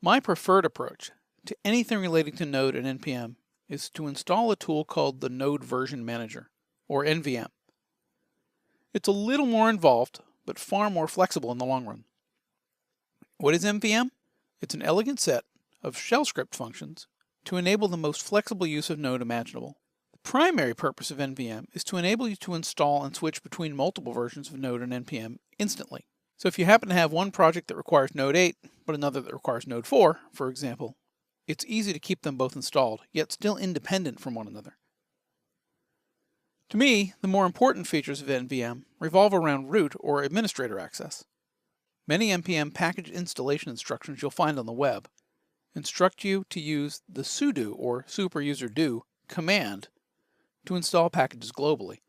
My preferred approach to anything relating to Node and NPM is to install a tool called the Node Version Manager, or NVM. It's a little more involved, but far more flexible in the long run. What is NVM? It's an elegant set of shell script functions to enable the most flexible use of Node imaginable. The primary purpose of NVM is to enable you to install and switch between multiple versions of Node and NPM instantly. So if you happen to have one project that requires Node 8, but another that requires Node 4, for example, it's easy to keep them both installed, yet still independent from one another. To me, the more important features of NVM revolve around root or administrator access. Many NPM package installation instructions you'll find on the web instruct you to use the sudo or superuserdo command to install packages globally.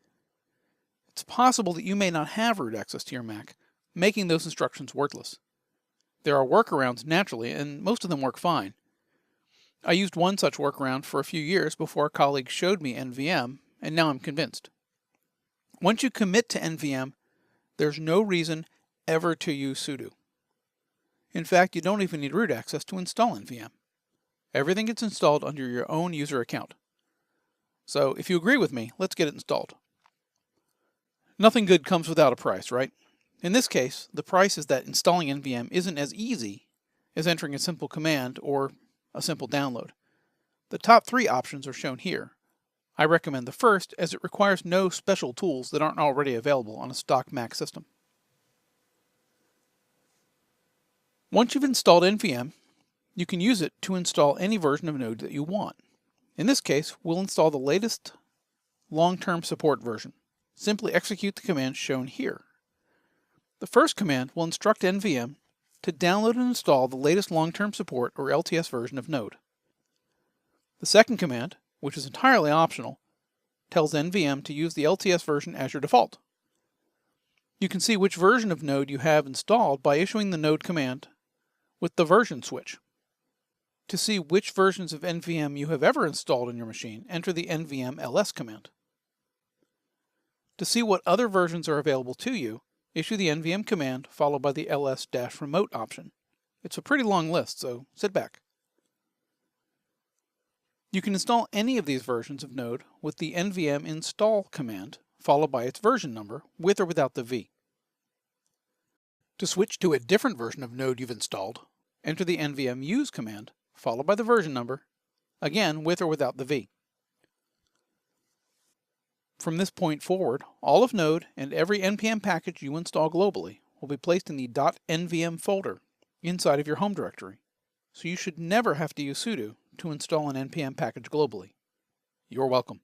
It's possible that you may not have root access to your Mac, making those instructions worthless. There are workarounds naturally, and most of them work fine. I used one such workaround for a few years before a colleague showed me NVM, and now I'm convinced. Once you commit to NVM, there's no reason ever to use sudo. In fact, you don't even need root access to install NVM. Everything gets installed under your own user account. So if you agree with me, let's get it installed. Nothing good comes without a price, right? In this case, the price is that installing NVM isn't as easy as entering a simple command or a simple download. The top 3 options are shown here. I recommend the first as it requires no special tools that aren't already available on a stock Mac system. Once you've installed NVM, you can use it to install any version of Node that you want. In this case, we'll install the latest long-term support version. Simply execute the command shown here. The first command will instruct NVM to download and install the latest long-term support or LTS version of Node. The second command, which is entirely optional, tells NVM to use the LTS version as your default. You can see which version of Node you have installed by issuing the Node command with the version switch. To see which versions of NVM you have ever installed in your machine, enter the NVM ls command. To see what other versions are available to you, issue the NVM command followed by the ls-remote option. It's a pretty long list, so sit back. You can install any of these versions of Node with the NVM install command followed by its version number, with or without the V. To switch to a different version of Node you've installed, enter the NVM use command followed by the version number, again with or without the V. From this point forward, all of Node and every NPM package you install globally will be placed in the .nvm folder inside of your home directory, so you should never have to use sudo to install an NPM package globally. You're welcome.